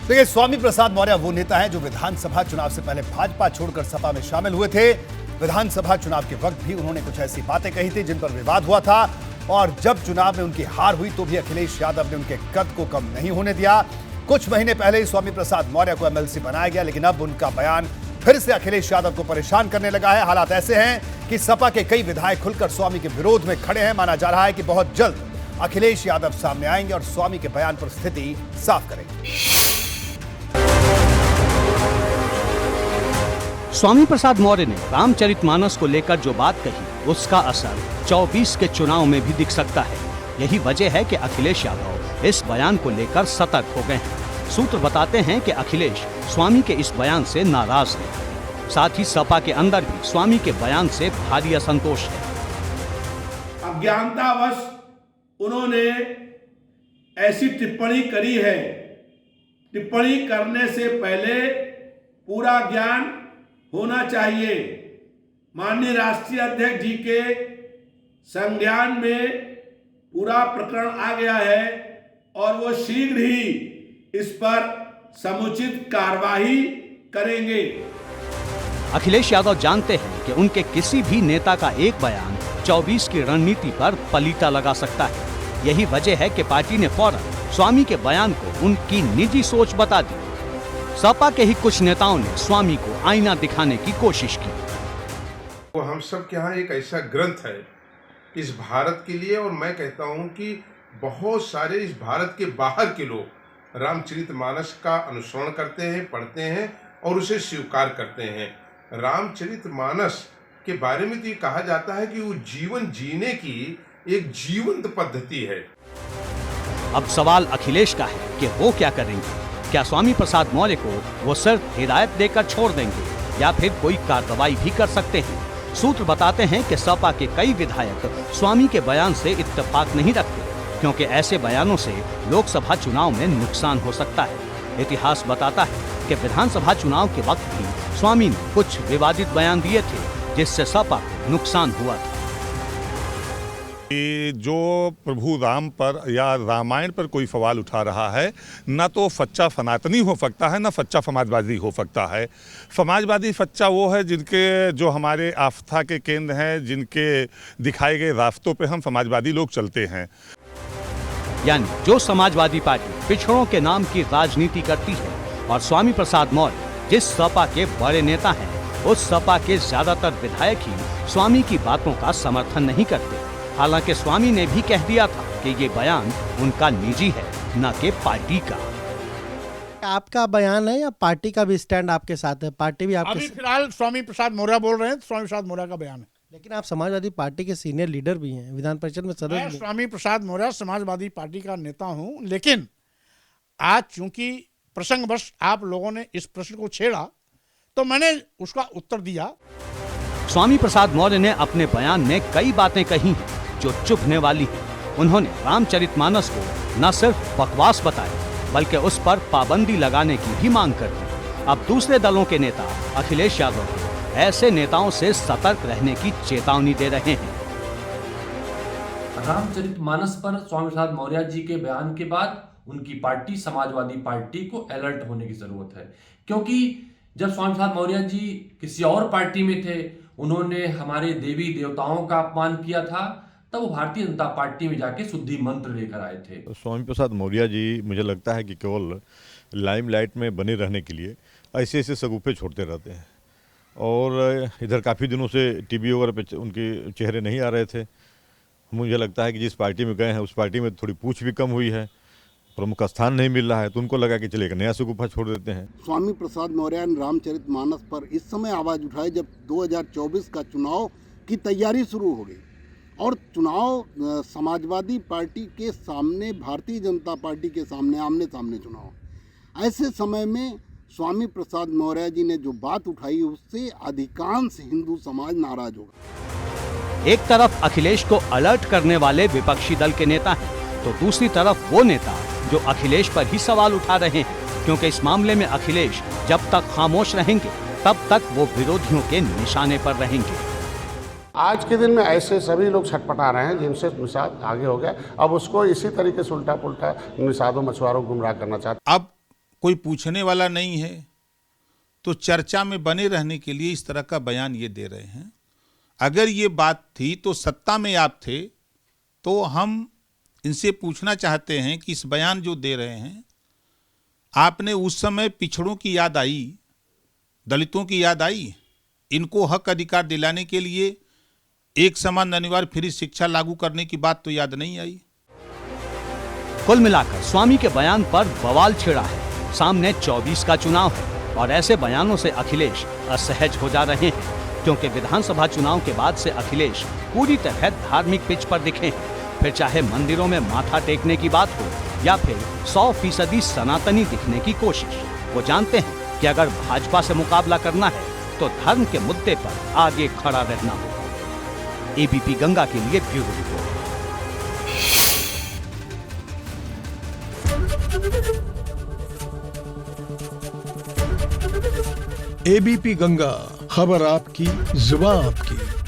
देखिए, स्वामी प्रसाद मौर्य वो नेता हैं जो विधानसभा चुनाव से पहले भाजपा छोड़कर सपा में शामिल हुए थे। विधानसभा चुनाव के वक्त भी उन्होंने कुछ ऐसी बातें कही थी जिन पर विवाद हुआ था, और जब चुनाव में उनकी हार हुई तो भी अखिलेश यादव ने उनके कद को कम नहीं होने दिया। कुछ महीने पहले ही स्वामी प्रसाद मौर्य को एमएलसी बनाया गया, लेकिन अब उनका बयान फिर से अखिलेश यादव को परेशान करने लगा है। हालात ऐसे हैं कि सपा के कई विधायक खुलकर स्वामी के विरोध में खड़े हैं। माना जा रहा है कि बहुत जल्द अखिलेश यादव सामने आएंगे और स्वामी के बयान पर स्थिति साफ करेंगे। स्वामी प्रसाद मौर्य ने रामचरितमानस को लेकर जो बात कही, उसका असर 24 के चुनाव में भी दिख सकता है। यही वजह है कि अखिलेश यादव इस बयान को लेकर सतर्क हो गए हैं। सूत्र बताते हैं कि अखिलेश स्वामी के इस बयान से नाराज हैं। साथ ही सपा के अंदर भी स्वामी के बयान से भारी असंतोष है। अज्ञानतावश उन्होंने ऐसी टिप्पणी करी है। टिप्पणी करने से पहले पूरा ज्ञान होना चाहिए। माननीय राष्ट्रीय अध्यक्ष जी के संज्ञान में पूरा प्रकरण आ गया है और वो शीघ्र ही इस पर समुचित कार्रवाई करेंगे। अखिलेश यादव जानते हैं कि उनके किसी भी नेता का एक बयान 24 की रणनीति पर पलीता लगा सकता है। यही वजह है कि पार्टी ने फौरन स्वामी के बयान को उनकी निजी सोच बता दी। सपा के ही कुछ नेताओं ने स्वामी को आईना दिखाने की कोशिश की। वो हम सब के यहाँ एक ऐसा ग्रंथ है इस भारत के लिए, और मैं कहता हूँ कि बहुत सारे इस भारत के बाहर के लोग रामचरितमानस का अनुसरण करते हैं, पढ़ते हैं और उसे स्वीकार करते हैं। रामचरितमानस के बारे में तो ये कहा जाता है कि वो जीवन जीने की एक जीवंत पद्धति है। अब सवाल अखिलेश का है कि वो क्या करेंगे। क्या स्वामी प्रसाद मौर्य को वो सिर्फ हिदायत देकर छोड़ देंगे या फिर कोई कार्रवाई भी कर सकते हैं। सूत्र बताते हैं कि सपा के कई विधायक स्वामी के बयान से इत्तेफाक नहीं रखते, क्योंकि ऐसे बयानों से लोकसभा चुनाव में नुकसान हो सकता है। इतिहास बताता है कि विधानसभा चुनाव के वक्त भी स्वामी ने कुछ विवादित बयान दिए थे, जिससे सपा को नुकसान हुआ था। जो प्रभु राम पर या रामायण पर कोई सवाल उठा रहा है, न तो सच्चा सनातनी हो सकता है, न सच्चा समाजवादी हो सकता है। समाजवादी सच्चा वो है जिनके जो हमारे आस्था के केंद्र हैं, जिनके दिखाए गए रास्तों पे हम समाजवादी लोग चलते हैं। यानी जो समाजवादी पार्टी पिछड़ों के नाम की राजनीति करती है, और स्वामी प्रसाद मौर्य जिस सपा के बड़े नेता हैं, उस सपा के ज्यादातर विधायक ही स्वामी की बातों का समर्थन नहीं करते। हालांकि स्वामी ने भी कह दिया था कि ये बयान उनका निजी है, न कि पार्टी का। आपका बयान है या पार्टी का भी स्टैंड आपके साथ है? पार्टी भी आपके अभी फिलहाल स्वामी प्रसाद मौर्य बोल रहे हैं, स्वामी प्रसाद मौर्य का बयान है। लेकिन आप समाजवादी पार्टी के सीनियर लीडर भी हैं, विधान परिषद में सदस्य मैं स्वामी प्रसाद मौर्य समाजवादी पार्टी का नेता हूं, लेकिन आज चूंकि प्रसंगवश आप लोगों ने इस प्रश्न को छेड़ा तो मैंने उसका उत्तर दिया। स्वामी प्रसाद मौर्य ने अपने बयान में कई बातें कही हैं जो चुभने वाली है। उन्होंने रामचरितमानस को न सिर्फ बकवास बताया, बल्कि उस पर पाबंदी लगाने की भी मांग कर दी। अब दूसरे दलों के नेता अखिलेश यादव को ऐसे नेताओं से सतर्क रहने की चेतावनी दे रहे हैं। रामचरितमानस पर स्वामी प्रसाद मौर्य जी के बयान के बाद उनकी पार्टी समाजवादी पार्टी को अलर्ट होने की जरूरत है, क्योंकि जब स्वामी प्रसाद मौर्य जी किसी और पार्टी में थे, उन्होंने हमारे देवी देवताओं का अपमान किया था, तब वो भारतीय जनता पार्टी में जाके शुद्धि मंत्र लेकर आए थे। स्वामी प्रसाद मौर्य जी मुझे लगता है कि केवल लाइमलाइट में बने रहने के लिए ऐसे ऐसे सगुफे छोड़ते रहते हैं, और इधर काफ़ी दिनों से टीवी वगैरह पे उनके चेहरे नहीं आ रहे थे। मुझे लगता है कि जिस पार्टी में गए हैं उस पार्टी में थोड़ी पूछ भी कम हुई है, प्रमुख स्थान नहीं मिल रहा है, तो उनको लगा कि चलिए एक नया सगुफा छोड़ देते हैं। स्वामी प्रसाद मौर्य ने रामचरितमानस पर इस समय आवाज़ उठाई जब 2024 का चुनाव की तैयारी शुरू हो गई, और चुनाव समाजवादी पार्टी के सामने, भारतीय जनता पार्टी के सामने आमने सामने चुनाव। ऐसे समय में स्वामी प्रसाद मौर्य जी ने जो बात उठाई, उससे अधिकांश हिंदू समाज नाराज होगा। एक तरफ अखिलेश को अलर्ट करने वाले विपक्षी दल के नेता हैं, तो दूसरी तरफ वो नेता जो अखिलेश पर ही सवाल उठा रहे हैं, क्योंकि इस मामले में अखिलेश जब तक खामोश रहेंगे तब तक वो विरोधियों के निशाने पर रहेंगे। आज के दिन में ऐसे सभी लोग छटपटा रहे हैं जिनसे निषाद आगे हो गया। अब उसको इसी तरीके से उल्टा पुल्टा निषादों मछुआरों गुमराह करना चाहते। अब कोई पूछने वाला नहीं है, तो चर्चा में बने रहने के लिए इस तरह का बयान ये दे रहे हैं। अगर ये बात थी तो सत्ता में आप थे, तो हम इनसे पूछना चाहते हैं कि इस बयान जो दे रहे हैं, आपने उस समय पिछड़ों की याद आई, दलितों की याद आई, इनको हक अधिकार दिलाने के लिए एक समान अनिवार्य फ्री शिक्षा लागू करने की बात तो याद नहीं आई। कुल मिलाकर स्वामी के बयान पर बवाल छिड़ा है। सामने 24 का चुनाव है और ऐसे बयानों से अखिलेश असहज हो जा रहे हैं, क्योंकि विधानसभा चुनाव के बाद से अखिलेश पूरी तरह धार्मिक पिच पर दिखे हैं। फिर चाहे मंदिरों में माथा टेकने की बात हो या फिर 100% सनातनी दिखने की कोशिश, वो जानते हैं कि अगर भाजपा से मुकाबला करना है तो धर्म के मुद्दे पर आगे खड़ा रहना होगा। एबीपी गंगा के लिए ब्यूरो रिपोर्ट। एबीपी गंगा, खबर आपकी, जुबान आपकी।